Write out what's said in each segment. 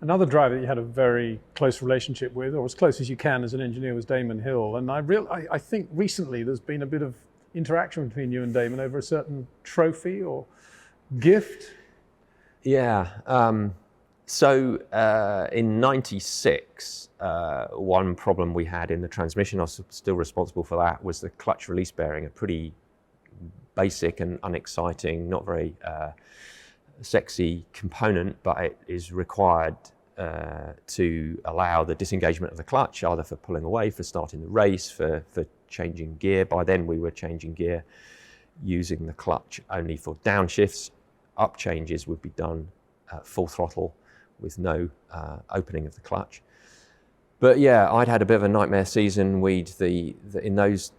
Another driver that you had a very close relationship with, or as close as you can as an engineer, was Damon Hill. And I think recently there's been a bit of interaction between you and Damon over a certain trophy or gift. Yeah. So in '96, one problem we had in the transmission, I was still responsible for that, was the clutch release bearing, a pretty basic and unexciting, not very sexy component, but it is required to allow the disengagement of the clutch, either for pulling away, for starting the race, for changing gear. By then we were changing gear using the clutch only for downshifts. Up changes would be done at full throttle with no opening of the clutch. But yeah, I'd had a bit of a nightmare season. In those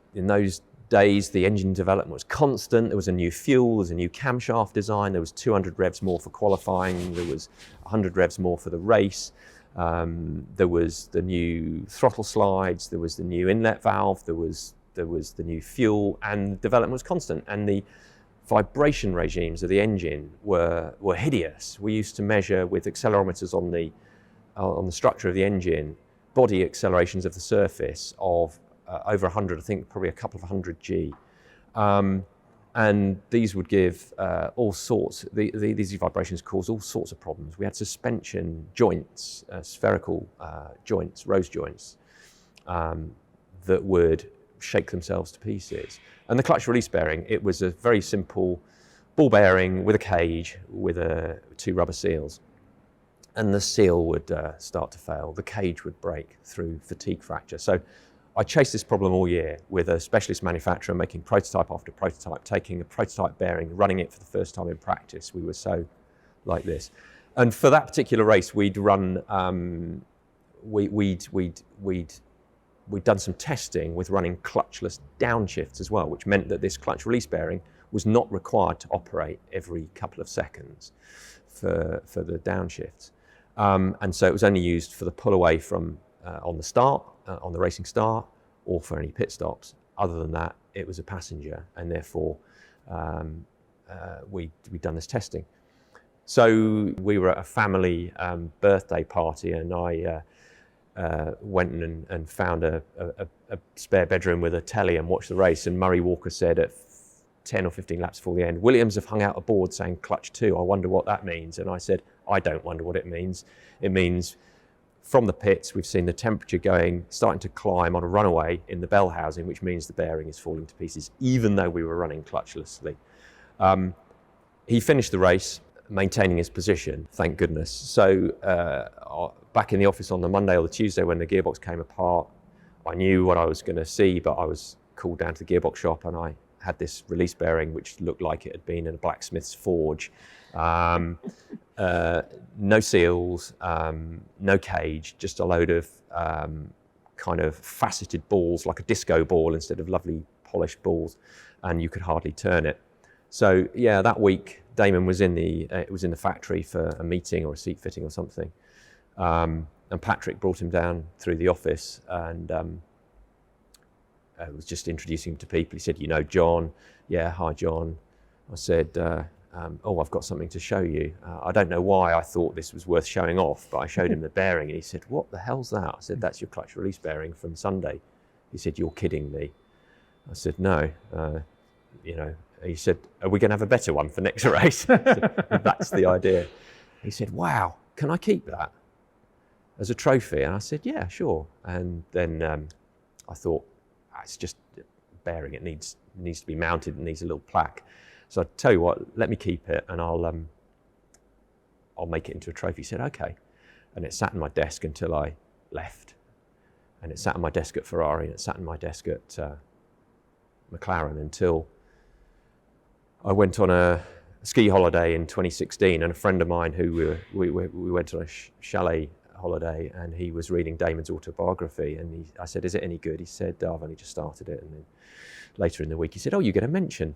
days, the engine development was constant. There was a new fuel, there was a new camshaft design, there was 200 revs more for qualifying, there was 100 revs more for the race. There was the new throttle slides, there was the new inlet valve, there was the new fuel, and development was constant. And the vibration regimes of the engine were hideous. We used to measure with accelerometers on the structure of the engine, body accelerations of the surface of over 100, I think probably a couple of 100 G. And these would give all sorts, these vibrations cause all sorts of problems. We had suspension joints, spherical joints, rose joints, that would shake themselves to pieces. And the clutch release bearing, it was a very simple ball bearing with a cage with two rubber seals. And the seal would start to fail, the cage would break through fatigue fracture. So I chased this problem all year with a specialist manufacturer, making prototype after prototype, taking a prototype bearing, running it for the first time in practice. We were so like this. And for that particular race, we'd run, we'd done some testing with running clutchless downshifts as well, which meant that this clutch release bearing was not required to operate every couple of seconds for the downshifts. And so it was only used for the pull away from on the start, on the racing start, or for any pit stops. Other than that, it was a passenger, and therefore we'd done this testing. So we were at a family birthday party, and I went and found a spare bedroom with a telly and watched the race. And Murray Walker said at 10 or 15 laps before the end, "Williams have hung out a board saying clutch 2. I wonder what that means." And I said, "I don't wonder what it means. It means from the pits, we've seen the temperature starting to climb on a runaway in the bell housing, which means the bearing is falling to pieces, even though we were running clutchlessly." He finished the race, maintaining his position, thank goodness. So back in the office on the Monday or the Tuesday when the gearbox came apart, I knew what I was going to see, but I was called down to the gearbox shop, and I had this release bearing which looked like it had been in a blacksmith's forge. No seals, no cage, just a load of kind of faceted balls, like a disco ball instead of lovely polished balls, and you could hardly turn it. So yeah, that week Damon was in the factory for a meeting or a seat fitting or something, and Patrick brought him down through the office and was just introducing him to people. He said, "You know John?" "Yeah, hi John." I said, "Oh, I've got something to show you." I don't know why I thought this was worth showing off, but I showed him the bearing, and he said, "What the hell's that?" I said, "That's your clutch release bearing from Sunday." He said, "You're kidding me." I said, "No." He said, "Are we going to have a better one for next race?" I said, "That's the idea." He said, "Wow, can I keep that as a trophy?" And I said, "Yeah, sure." And then I thought, it's just a bearing. It needs to be mounted. It needs a little plaque. So I tell you what, let me keep it, and I'll make it into a trophy. He said, "Okay." And it sat on my desk until I left. And it sat on my desk at Ferrari, and it sat on my desk at McLaren until I went on a ski holiday in 2016, and a friend of mine who we went on a chalet holiday, and he was reading Damon's autobiography, and I said, "Is it any good?" He said, "Oh, I've only just started it." And then later in the week he said, "Oh, you get a mention."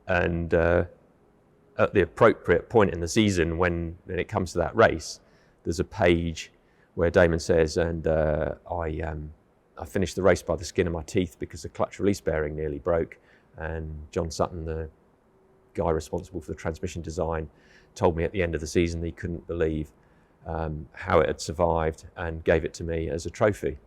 And at the appropriate point in the season when it comes to that race, there's a page where Damon says, and I finished the race by the skin of my teeth because the clutch release bearing nearly broke. And John Sutton, the guy responsible for the transmission design, told me at the end of the season he couldn't believe how it had survived, and gave it to me as a trophy.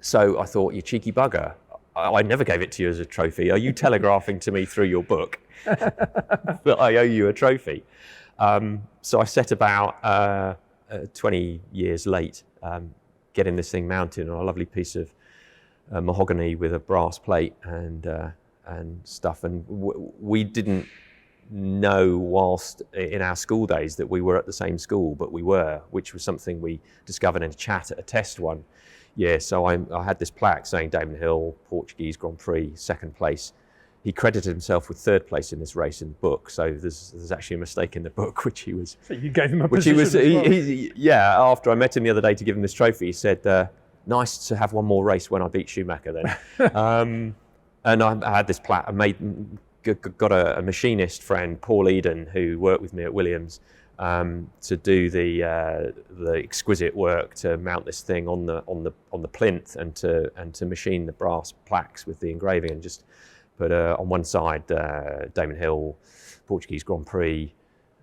So I thought, you cheeky bugger, I never gave it to you as a trophy. Are you telegraphing to me through your book that I owe you a trophy? So I set about 20 years late, getting this thing mounted on a lovely piece of mahogany with a brass plate and stuff. And we didn't know whilst in our school days that we were at the same school, but we were, which was something we discovered in a chat at a test one year. So I had this plaque saying Damon Hill, Portuguese Grand Prix, 2nd place. He credited himself with 3rd place in this race in the book. So there's actually a mistake in the book, which he was. So you gave him a position as well. Yeah. After I met him the other day to give him this trophy, he said, "Nice to have one more race when I beat Schumacher." Then, and I had this plaque. I got a machinist friend, Paul Eden, who worked with me at Williams, to do the exquisite work to mount this thing on the plinth and to machine the brass plaques with the engraving, and just put on one side Damon Hill, Portuguese Grand Prix,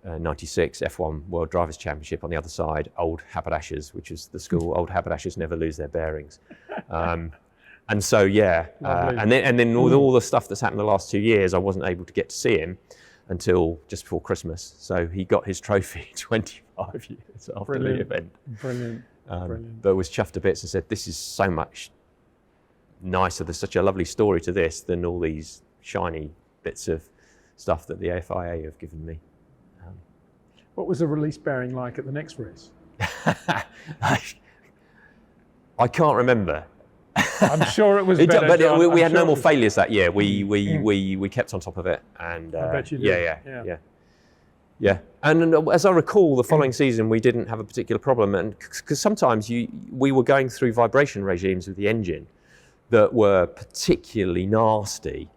96 F1 World Drivers' Championship. On the other side, Old Haberdashers, which is the school. Old Haberdashers never lose their bearings. And so, yeah, and then with all the stuff that's happened the last 2 years, I wasn't able to get to see him until just before Christmas. So he got his trophy 25 years after the event. Brilliant. Brilliant. But was chuffed to bits and said, "This is so much nicer. There's such a lovely story to this than all these shiny bits of stuff that the FIA have given me." What was the release bearing like at the next race? I can't remember. I'm sure it was better. But John. we had sure no more failures that year. We kept on top of it, and I bet you did. Yeah. And as I recall, the following season we didn't have a particular problem, and because sometimes we were going through vibration regimes with the engine that were particularly nasty,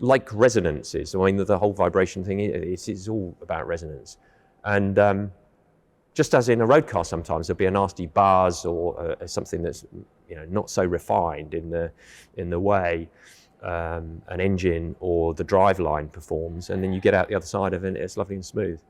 like resonances. I mean, the whole vibration thing is all about resonance, and just as in a road car, sometimes there'll be a nasty buzz or something that's not so refined in the way an engine or the driveline performs, and then you get out the other side of it, it's lovely and smooth.